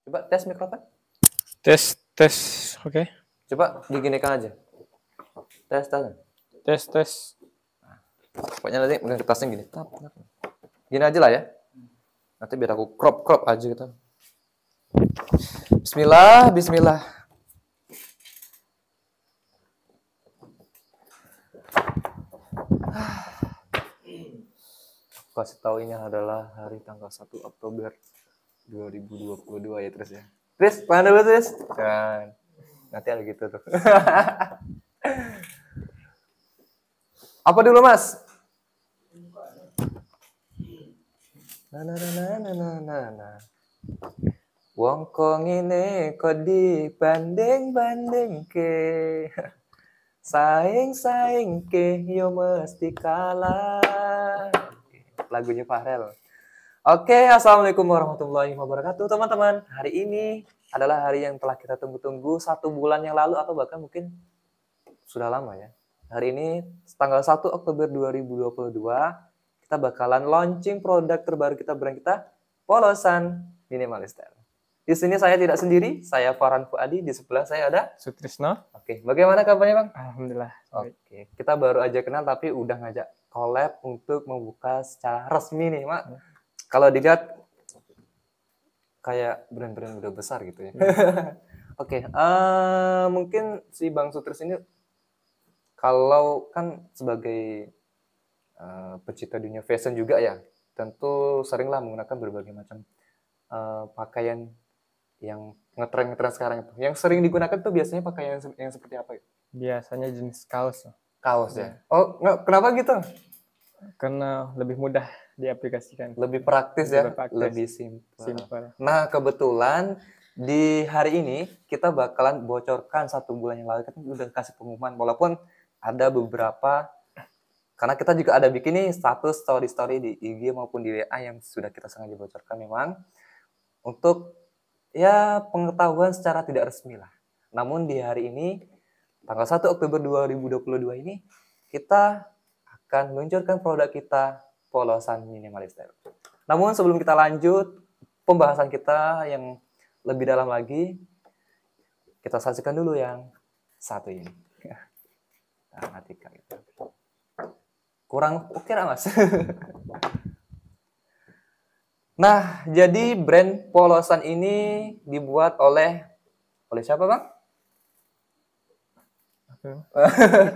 Coba tes mikrofon. Tes, oke. Coba diginikan aja. Tes. Pokoknya nanti megang kertasnya gini. Gini aja lah ya. Nanti biar aku crop aja gitu. Bismillah. Kasih tahu ini adalah hari tanggal 1 Oktober 2022 ya Tris ya. Tris, mana dulu Tris? Dan nanti ada gitu tuh. Apa dulu Mas? Nah. Wong kong ini kok dibanding ke. Saing ke yo mesti kalah. Lagunya Farel. Oke, assalamualaikum warahmatullahi wabarakatuh teman-teman. Hari ini adalah hari yang telah kita tunggu-tunggu 1 bulan yang lalu atau bahkan mungkin sudah lama ya. Hari ini tanggal 1 Oktober 2022 kita bakalan launching produk terbaru kita, brand kita, Polosan Minimalista. Di sini saya tidak sendiri, saya Farhan Fuadi, di sebelah saya ada Sutrisno. Oke, bagaimana kabarnya Bang? Alhamdulillah. Oke, kita baru aja kenal tapi udah ngajak collab untuk membuka secara resmi nih, Mak. Kalau dilihat kayak brand-brand udah besar gitu ya. Oke, mungkin si Bang Sutris ini kalau kan sebagai pecinta dunia fashion juga ya, tentu seringlah menggunakan berbagai macam pakaian yang ngetren sekarang itu. Yang sering digunakan tuh biasanya pakaian yang seperti apa ya? Biasanya jenis kaos. Kaos ya. Oh, kenapa gitu? Karena lebih mudah diaplikasikan. Lebih praktis ya, lebih simple. Nah, kebetulan di hari ini kita bakalan bocorkan 1 bulan yang lalu kan udah kasih pengumuman, walaupun ada beberapa, karena kita juga ada bikin nih status story di IG maupun di WA yang sudah kita sengaja bocorkan memang untuk ya pengetahuan secara tidak resmi lah. Namun di hari ini tanggal 1 Oktober 2022 ini kita akan meluncurkan produk kita, Polosan Minimalista. Namun sebelum kita lanjut pembahasan kita yang lebih dalam lagi, kita saksikan dulu yang satu ini. Nah, Atika gitu. Kurang oke lah Mas. Nah, jadi brand Polosan ini dibuat oleh siapa Bang?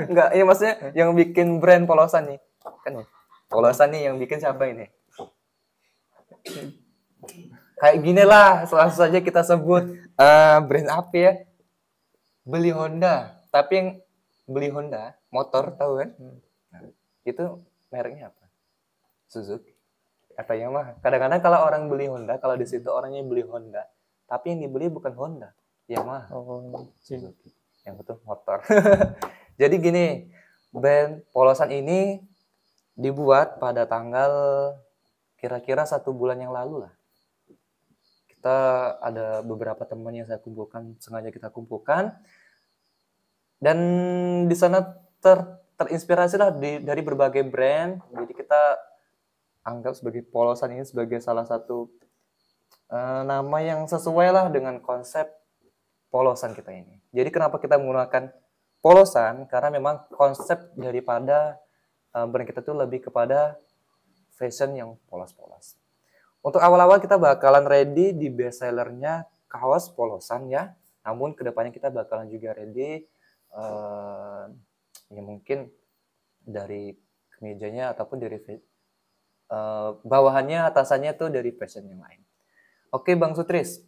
Enggak, ya maksudnya yang bikin brand Polosan nih. Kan ya? Polosan nih yang bikin siapa ini? Kayak gini lah, langsung saja kita sebut brand apa ya? Beli Honda. Tapi yang beli Honda, motor tahu kan? Nah, itu mereknya apa? Suzuki. Atau Yamaha. Kadang-kadang kalau orang beli Honda, kalau di situ orangnya beli Honda, tapi yang dibeli bukan Honda, Yamaha. Suzuki. Yang itu motor. Jadi gini, brand Polosan ini dibuat pada tanggal kira-kira 1 bulan yang lalu lah. Kita ada beberapa teman yang sengaja kita kumpulkan, dan di sana terinspirasi lah dari berbagai brand. Jadi kita anggap sebagai Polosan ini sebagai salah satu nama yang sesuai lah dengan konsep Polosan kita ini. Jadi kenapa kita menggunakan Polosan? Karena memang konsep daripada brand kita tuh lebih kepada fashion yang polos-polos. Untuk awal-awal kita bakalan ready di best sellernya kaos Polosan ya. Namun kedepannya kita bakalan juga ready ya mungkin dari kemejanya ataupun dari bawahannya, atasannya tuh dari fashion yang lain. Oke Bang Sutris,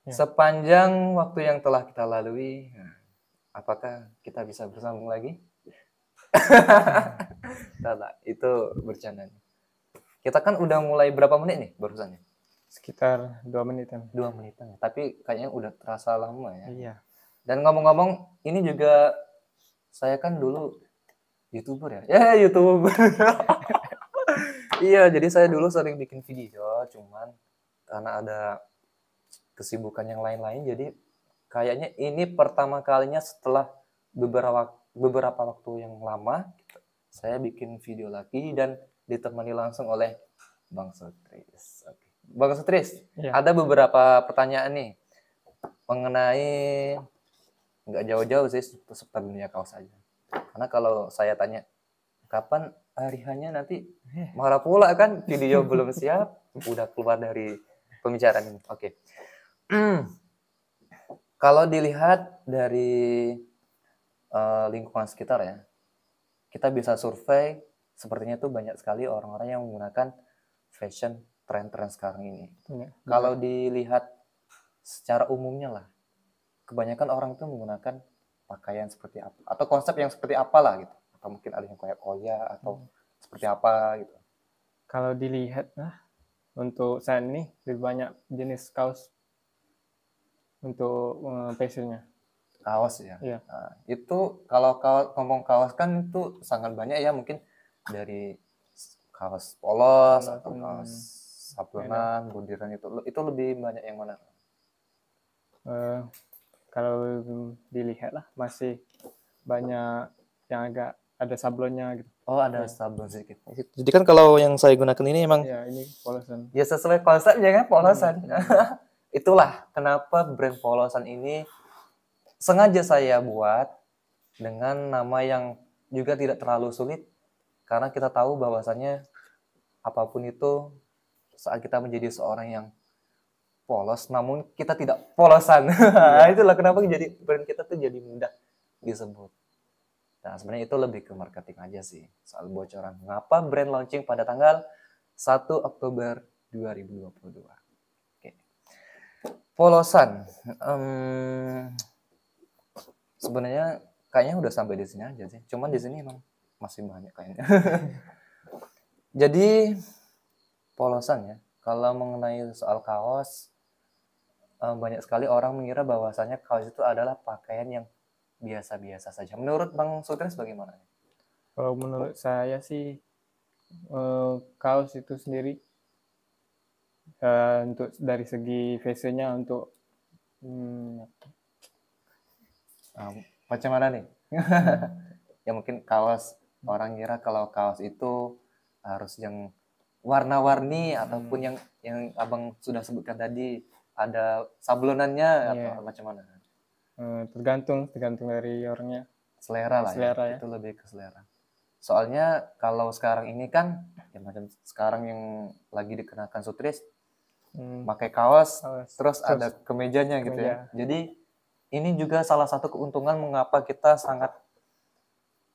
sepanjang waktu yang telah kita lalui, apakah kita bisa bersambung lagi? Itu bercanda. Kita kan udah mulai berapa menit nih barusannya? Sekitar 2 menitan. 2 menitan, tapi kayaknya udah terasa lama ya. Iya. Dan ngomong-ngomong, ini juga saya kan dulu YouTuber ya. Ya, YouTuber. Iya, jadi saya dulu sering bikin video, cuman karena ada kesibukan yang lain-lain, jadi kayaknya ini pertama kalinya setelah beberapa waktu yang lama, saya bikin video lagi dan ditemani langsung oleh Bang Sutris. Oke. Bang Sutris, Iya. ada beberapa pertanyaan nih mengenai nggak jauh-jauh sih seputar dunia kaos aja. Karena kalau saya tanya kapan hari hanya nanti marah pula kan video belum siap udah keluar dari pembicaraan ini. Oke. Kalau dilihat dari lingkungan sekitar ya, kita bisa survei sepertinya tuh banyak sekali orang-orang yang menggunakan fashion tren-tren sekarang ini. Iya, Kalau dilihat secara umumnya lah, kebanyakan orang tuh menggunakan pakaian seperti apa atau konsep yang seperti apalah gitu, atau mungkin ada yang kayak koya atau seperti apa gitu. kalau dilihat untuk saat ini lebih banyak jenis kaos untuk fashionnya. Kaos ya. Iya. Nah, itu kalau ngomong kaos kan itu sangat banyak ya, mungkin dari kaos polos atau kaos sablonan, butiran itu lebih banyak yang mana? Kalau dilihat lah masih banyak yang agak ada sablonnya gitu. Oh, ada sablon sedikit. Jadi kan kalau yang saya gunakan ini emang Ya ini polosan. ya sesuai konsepnya kan, polosan. Itulah kenapa brand polosan ini sengaja saya buat dengan nama yang juga tidak terlalu sulit, karena kita tahu bahwasannya apapun itu saat kita menjadi seorang yang polos namun kita tidak polosan. Itulah kenapa jadi brand kita tuh jadi mudah disebut. Nah, sebenarnya itu lebih ke marketing aja sih, soal bocoran. Mengapa brand launching pada tanggal 1 Oktober 2022. Oke. Polosan. Sebenarnya kayaknya udah sampai di sini aja sih. Cuman di sini emang masih banyak kayaknya. Jadi polosan ya. Kalau mengenai soal kaos, banyak sekali orang mengira bahwasanya kaos itu adalah pakaian yang biasa-biasa saja. Menurut Bang Sutris bagaimana? Kalau menurut saya sih kaos itu sendiri untuk dari segi fashionnya untuk Macam mana nih? Ya mungkin kaos, orang kira kalau kaos itu harus yang warna-warni ataupun yang Abang sudah sebutkan tadi ada sablonannya atau macam mana? tergantung dari orangnya. Selera lah Selera ya. Itu lebih ke selera. Soalnya kalau sekarang ini kan ya macam sekarang yang lagi dikenakan Sutris pakai kaos terus ada kemejanya gitu ya. Jadi ini juga salah satu keuntungan mengapa kita sangat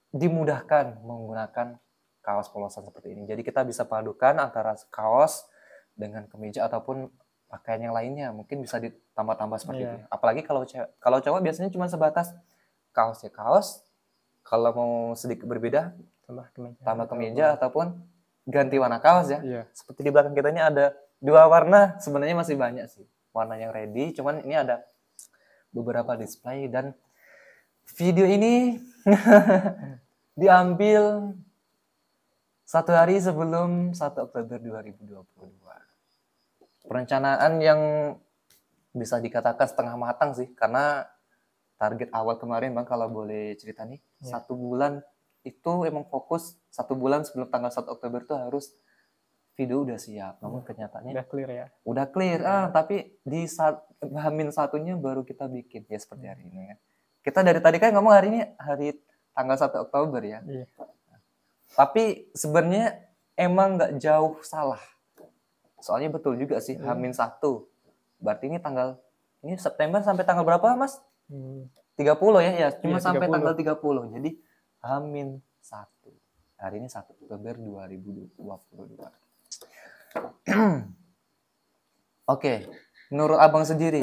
dimudahkan menggunakan kaos polosan seperti ini. Jadi kita bisa padukan antara kaos dengan kemeja ataupun pakaian yang lainnya. Mungkin bisa ditambah-tambah seperti itu. Apalagi kalau cowok biasanya cuma sebatas kaos ya kaos. Kalau mau sedikit berbeda tambah kemeja ataupun ganti warna kaos ya. Seperti di belakang kita ini ada 2 warna, sebenarnya masih banyak sih warna yang ready, cuman ini ada beberapa display dan video ini diambil 1 hari sebelum 1 Oktober 2022. Perencanaan yang bisa dikatakan setengah matang sih, karena target awal kemarin Bang kalau boleh cerita nih, 1 bulan itu emang fokus 1 bulan sebelum tanggal 1 Oktober itu harus video udah siap. Namun kenyataannya udah clear ya. Udah clear, tapi di Hamin satunya baru kita bikin ya seperti hari ini ya. Kita dari tadi kan ngomong hari ini hari tanggal 1 Oktober ya. Iya. Tapi sebenarnya emang nggak jauh salah. Soalnya betul juga sih Hamin 1. Berarti ini September sampai tanggal berapa Mas? 30 ya, cuma sampai 30. Tanggal 30. Jadi Hamin 1. Hari ini 1 Oktober 2022. Oke, menurut Abang sendiri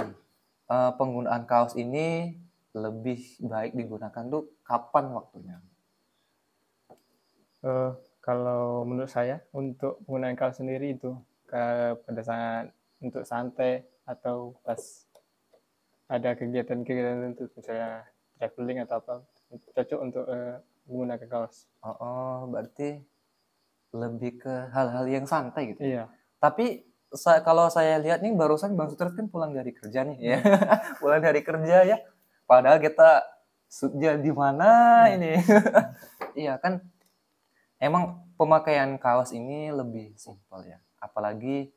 penggunaan kaos ini lebih baik digunakan tuh kapan waktunya? Kalau menurut saya untuk penggunaan kaos sendiri itu pada saat untuk santai atau pas ada kegiatan-kegiatan itu misalnya traveling atau apa cocok untuk menggunakan kaos. Berarti lebih ke hal-hal yang santai gitu. Iya. Tapi kalau saya lihat nih barusan Bang Sutris kan pulang dari kerja nih ya. Pulang dari kerja ya. Padahal kita di mana ini? Iya kan. Emang pemakaian kaos ini lebih simpel ya. Apalagi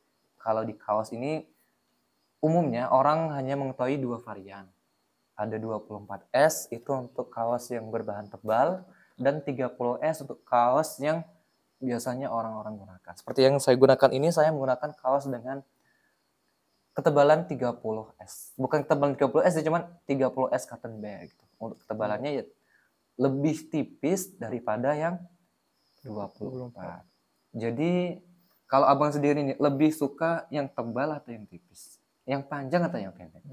kalau di kaos ini umumnya orang hanya mengetahui 2 varian. Ada 24S itu untuk kaos yang berbahan tebal dan 30S untuk kaos yang biasanya orang-orang gunakan. Seperti yang saya gunakan ini, saya menggunakan kaos dengan ketebalan 30S. Bukan ketebalan 30S, cuman 30S cotton bag gitu. Untuk ketebalannya ya lebih tipis daripada yang 24. Jadi kalau abang sendiri nih lebih suka yang tebal atau yang tipis? Yang panjang atau yang pendek?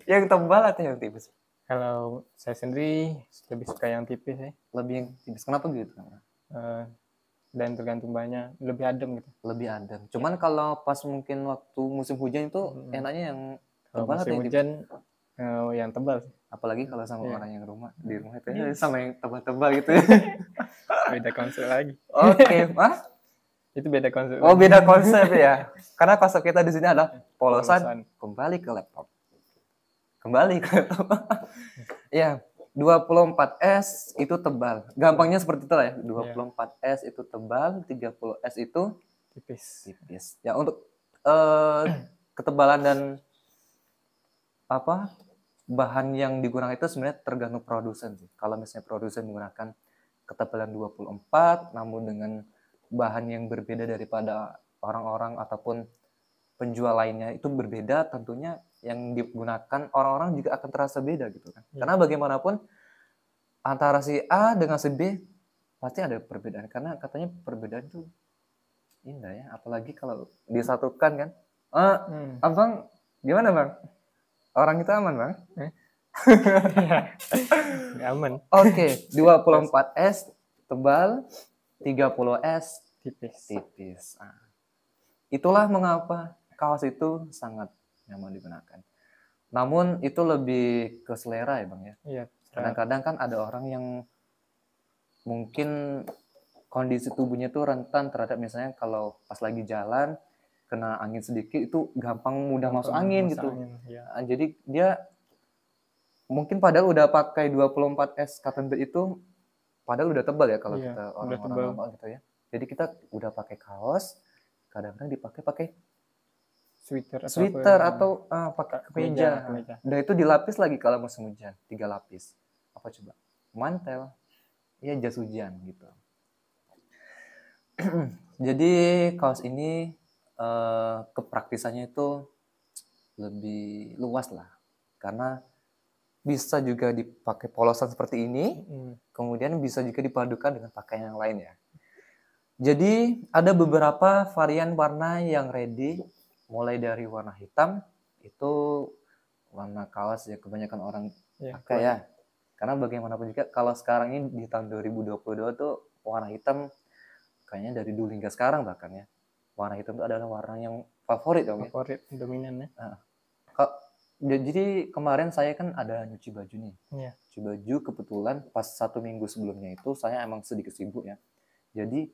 Yang tebal atau yang tipis? Kalau saya sendiri lebih suka yang tipis ya. Lebih yang tipis. Kenapa gitu? Dan tergantung banyak, lebih adem gitu. Lebih adem. Cuman kalau pas mungkin waktu musim hujan itu enaknya yang Kalau tebal atau musim yang tipis? hujan yang tebal sih. Apalagi kalau sama Iya. orang yang di rumah itu sama yang tebal-tebal gitu ya. Beda konsep lagi. Oke, Itu beda konsep. Oh, beda konsep ya. Karena konsep kita di sini adalah polosan kembali ke laptop. Kembali ke laptop. Ya, 24S itu tebal. Gampangnya seperti itu lah ya. 24S itu tebal, 30S itu tipis. Ya, untuk ketebalan dan bahan yang digunakan itu sebenarnya tergantung produsen sih. Kalau misalnya produsen menggunakan ketebalan 24 namun dengan bahan yang berbeda daripada orang-orang ataupun penjual lainnya itu berbeda, tentunya yang digunakan orang-orang juga akan terasa beda gitu kan. Karena bagaimanapun antara si A dengan si B pasti ada perbedaan, karena katanya perbedaan itu indah ya, apalagi kalau disatukan kan. Abang gimana bang? Orang itu aman bang? Aman. Oke, 24S tebal, 30S tipis. Nah, itulah mengapa kaos itu sangat nyaman digunakan. Namun itu lebih ke selera ya bang ya. Iya. Kadang-kadang kan ada orang yang mungkin kondisi tubuhnya tuh rentan terhadap misalnya kalau pas lagi jalan kena angin sedikit itu mudah masuk angin gitu. Nah, jadi dia mungkin padahal udah pakai 24S cotton bud itu padahal udah tebal ya kalau kita orang-orang normal gitu ya. Jadi kita udah pakai kaos, kadang-kadang dipakai sweater atau pakai kemeja. Dan itu dilapis lagi kalau musim hujan, 3 lapis. Apa coba? Mantel. Ya jas hujan gitu. Jadi kaos ini kepraktisannya itu lebih luas lah. Karena bisa juga dipakai polosan seperti ini, kemudian bisa juga dipadukan dengan pakaian yang lain ya. Jadi ada beberapa varian warna yang ready, mulai dari warna hitam, itu warna kaos ya kebanyakan orang pakai ya. Karena bagaimanapun juga kalau sekarang ini di tahun 2022 tuh warna hitam kayaknya dari dulu hingga sekarang bahkan ya. Warna hitam itu adalah warna yang favorit dong ya. Favorit, dominan ya. Jadi kemarin saya kan ada nyuci baju nih. Iya. Nyuci baju kebetulan pas 1 minggu sebelumnya itu saya emang sedikit sibuk ya. Jadi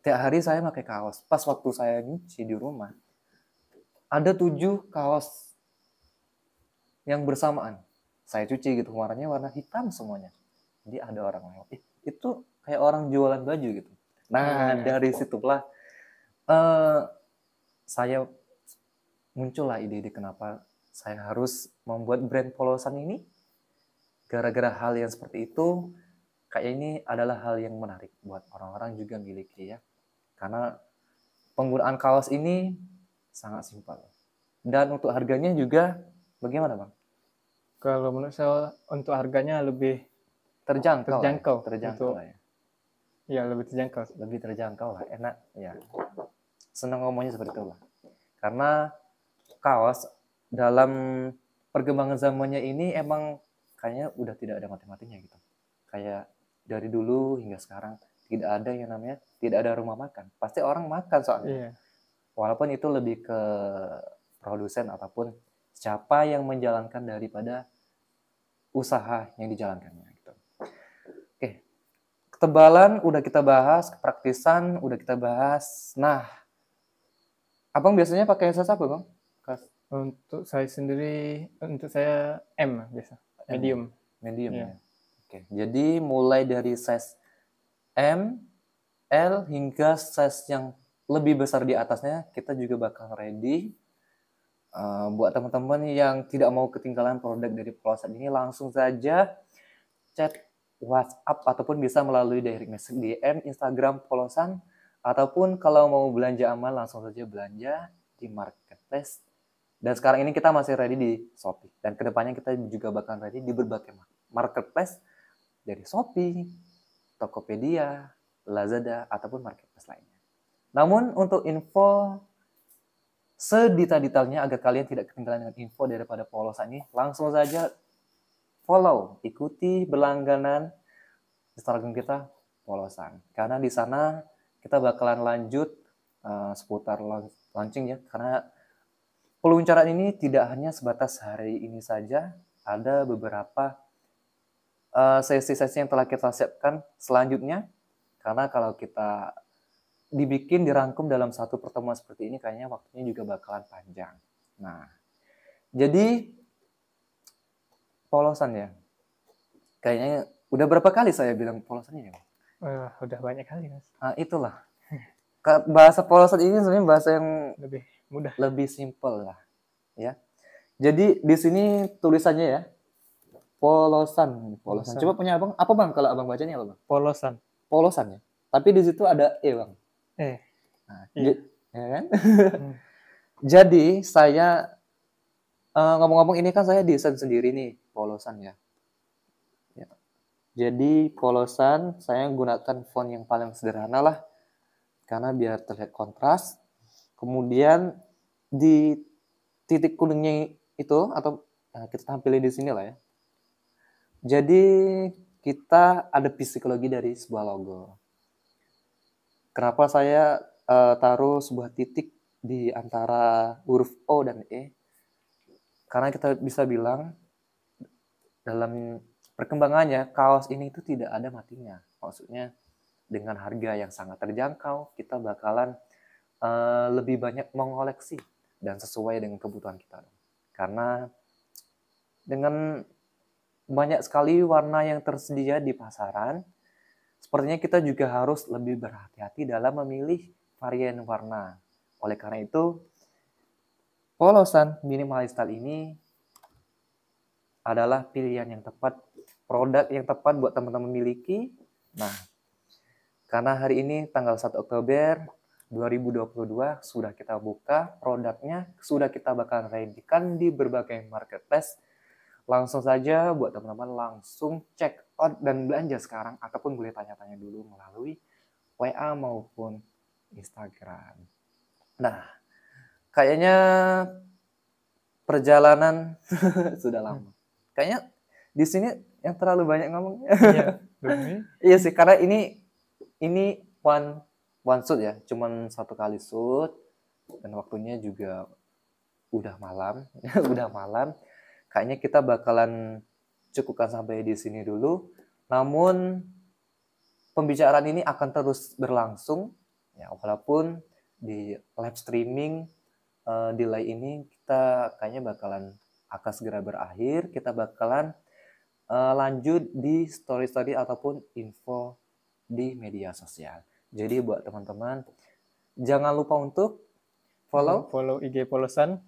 tiap hari saya pakai kaos. Pas waktu saya nyuci di rumah, ada 7 kaos yang bersamaan. Saya cuci gitu, warnanya warna hitam semuanya. Jadi ada orang lewat, itu kayak orang jualan baju gitu. Nah, dari situlah saya muncullah ide-ide kenapa saya harus membuat brand polosan ini. Gara-gara hal yang seperti itu, kayak ini adalah hal yang menarik buat orang-orang juga miliki ya. Karena penggunaan kaos ini sangat simpel. Dan untuk harganya juga bagaimana bang? Kalau menurut saya untuk harganya lebih terjangkau lah ya. Iya, lebih terjangkau. Lebih terjangkau lah, enak ya. Senang ngomongnya seperti itu lah. Karena kaos dalam perkembangan zamannya ini emang kayaknya udah tidak ada mati-matinya gitu. Kayak dari dulu hingga sekarang tidak ada yang namanya tidak ada rumah makan. Pasti orang makan soalnya. Iya. Walaupun itu lebih ke produsen ataupun siapa yang menjalankan daripada usaha yang dijalankannya gitu. Oke. Ketebalan udah kita bahas, kepraktisan udah kita bahas. Nah, abang biasanya pakai size apa bang? Untuk saya sendiri, untuk saya M biasa, medium ya. Oke. Jadi mulai dari size M, L hingga size yang lebih besar di atasnya, kita juga bakal ready. Buat teman-teman yang tidak mau ketinggalan produk dari Polosan ini, langsung saja chat WhatsApp ataupun bisa melalui direct message DM Instagram Polosan, ataupun kalau mau belanja aman langsung saja belanja di marketplace. Dan sekarang ini kita masih ready di Shopee, dan kedepannya kita juga bakal ready di berbagai marketplace dari Shopee, Tokopedia, Lazada, ataupun marketplace lainnya. Namun untuk info sedetail-detailnya agar kalian tidak ketinggalan dengan info daripada Polosan ini, langsung saja follow, ikuti berlangganan Instagram kita Polosan. Karena di sana kita bakalan lanjut seputar launching ya. Karena peluncuran ini tidak hanya sebatas hari ini saja, ada beberapa sesi-sesi yang telah kita siapkan selanjutnya. Karena kalau kita dibikin dirangkum dalam satu pertemuan seperti ini, kayaknya waktunya juga bakalan panjang. Nah, jadi Polosan ya. Kayaknya udah berapa kali saya bilang Polosannya ya? Udah banyak kali, Mas. Nah, itulah. Bahasa Polosan ini sebenarnya bahasa yang Lebih mudah. lebih simpel lah, ya. Jadi di sini tulisannya ya, Polosan. Polosan. Coba punya abang, apa bang? Kalau abang bacanya apa bang? Polosan. Polosan ya. Tapi di situ ada bang. Nah, Iya. ya kan? Jadi saya ngomong-ngomong ini kan saya desain sendiri nih Polosan ya. Jadi Polosan saya gunakan font yang paling sederhana lah, karena biar terlihat kontras. Kemudian di titik kuningnya itu atau kita tampilin di sini lah ya. Jadi kita ada psikologi dari sebuah logo. Kenapa saya taruh sebuah titik di antara huruf O dan E? Karena kita bisa bilang dalam perkembangannya kaos ini itu tidak ada matinya. Maksudnya dengan harga yang sangat terjangkau, kita bakalan lebih banyak mengoleksi dan sesuai dengan kebutuhan kita. Karena dengan banyak sekali warna yang tersedia di pasaran, sepertinya kita juga harus lebih berhati-hati dalam memilih varian warna. Oleh karena itu, Polosan Minimalist Style ini adalah pilihan yang tepat, produk yang tepat buat teman-teman miliki. Nah, karena hari ini tanggal 1 Oktober 2022 sudah kita buka produknya, sudah kita bakal ready-kan di berbagai marketplace. Langsung saja buat teman-teman langsung check out dan belanja sekarang, ataupun boleh tanya-tanya dulu melalui WA maupun Instagram. Nah, kayaknya perjalanan sudah lama. Kayaknya di sini yang terlalu banyak ngomongnya. Iya. Iya sih, karena ini one shoot ya, cuman satu kali shoot, dan waktunya juga udah malam, udah malam. Kayaknya kita bakalan cukupkan sampai di sini dulu. Namun pembicaraan ini akan terus berlangsung, ya, walaupun di live streaming delay ini kita kayaknya bakalan akan segera berakhir. Kita bakalan lanjut di story-story ataupun info di media sosial. Jadi buat teman-teman, jangan lupa untuk follow IG Polosan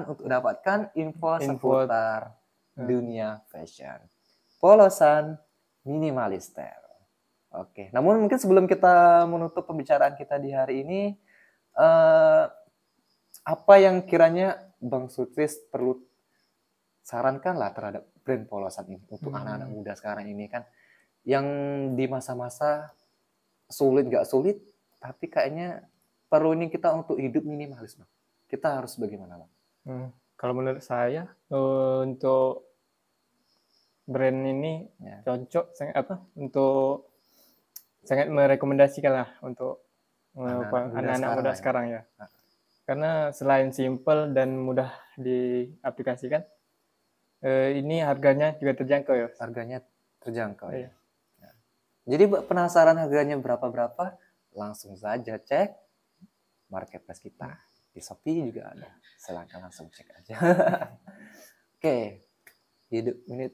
untuk dapatkan info seputar dunia fashion. Polosan Minimalist Style. Oke, namun mungkin sebelum kita menutup pembicaraan kita di hari ini, apa yang kiranya Bang Sutris perlu sarankan lah terhadap brand Polosan ini untuk anak-anak muda sekarang ini kan, yang di masa-masa sulit gak sulit, tapi kayaknya perlu ini kita untuk hidup minimalis, Bang. Kita harus bagaimana, Bang? Kalau menurut saya untuk brand ini cocok untuk sangat merekomendasikan lah untuk anak-anak muda sekarang ya. Karena selain simple dan mudah diaplikasikan, ini harganya juga terjangkau ya. Harganya terjangkau ya. Jadi penasaran harganya berapa-berapa? Langsung saja cek marketplace kita. Di Shopee juga ada. Silakan langsung cek aja. Oke.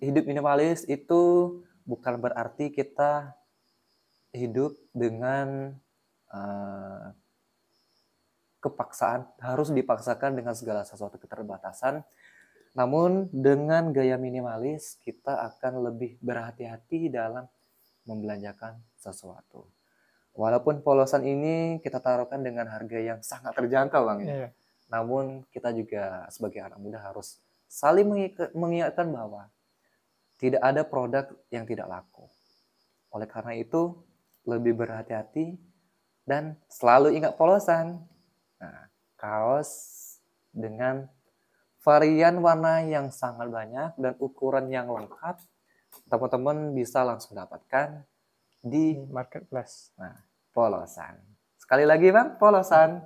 Hidup minimalis itu bukan berarti kita hidup dengan kepaksaan, harus dipaksakan dengan segala sesuatu keterbatasan. Namun dengan gaya minimalis kita akan lebih berhati-hati dalam membelanjakan sesuatu. Walaupun polosan ini kita taruhkan dengan harga yang sangat terjangkau Bang ya. Iya. Namun kita juga sebagai anak muda harus saling mengingatkan bahwa tidak ada produk yang tidak laku. Oleh karena itu, lebih berhati-hati dan selalu ingat polosan. Nah, kaos dengan varian warna yang sangat banyak dan ukuran yang lengkap, teman-teman bisa langsung dapatkan di Marketplace. polosan. Sekali lagi Bang, polosan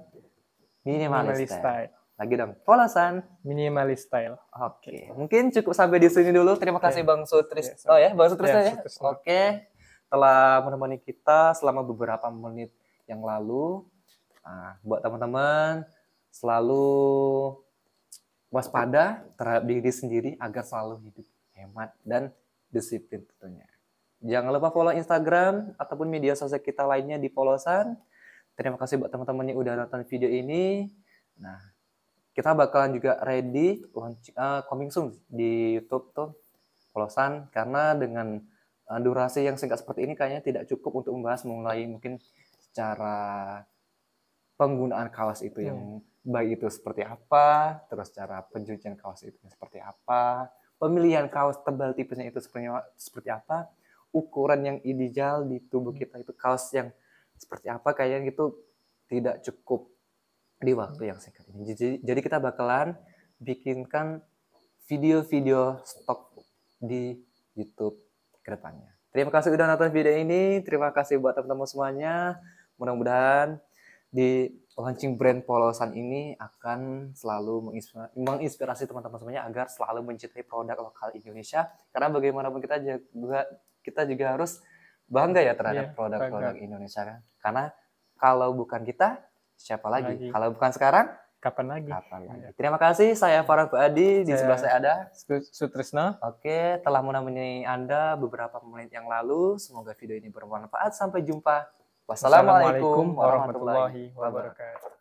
Minimalis minimalis style. style. Lagi dong, polosan. Minimalis style. Oke, mungkin cukup sampai di sini dulu. Terima kasih Bang Sutris. Yes. Oh ya, Bang Sutrisno Ya, ya. Sutrisno. Oke, telah menemani kita selama beberapa menit yang lalu. Nah, buat teman-teman selalu waspada terhadap diri sendiri agar selalu hidup hemat dan disiplin tentunya. Jangan lupa follow Instagram ataupun media sosial kita lainnya di Polosan. Terima kasih buat teman-teman yang udah nonton video ini. Nah, kita bakalan juga ready coming soon di YouTube tuh Polosan, karena dengan durasi yang singkat seperti ini kayaknya tidak cukup untuk membahas mengenai mungkin secara penggunaan kaos itu yang baik itu seperti apa, terus cara pencucian kaos itu seperti apa, pemilihan kaos tebal tipisnya itu seperti apa, ukuran yang ideal di tubuh kita itu kaos yang seperti apa, kayaknya itu tidak cukup di waktu yang singkat ini. Jadi kita bakalan bikinkan video-video stok di YouTube ke depannya. Terima kasih udah nonton video ini. Terima kasih buat teman-teman semuanya. Mudah-mudahan di launching brand Polosan ini akan selalu menginspirasi teman-teman semuanya agar selalu mencintai produk lokal Indonesia. Karena bagaimanapun kita juga harus bangga ya terhadap produk-produk Indonesia kan. Karena kalau bukan kita, siapa lagi? Kalau bukan sekarang, kapan lagi? Terima kasih, saya Farhan Fuadi, di sebelah saya ada Sutrisno. Oke, telah menemani Anda beberapa menit yang lalu. Semoga video ini bermanfaat. Sampai jumpa. Wassalamualaikum warahmatullahi wabarakatuh.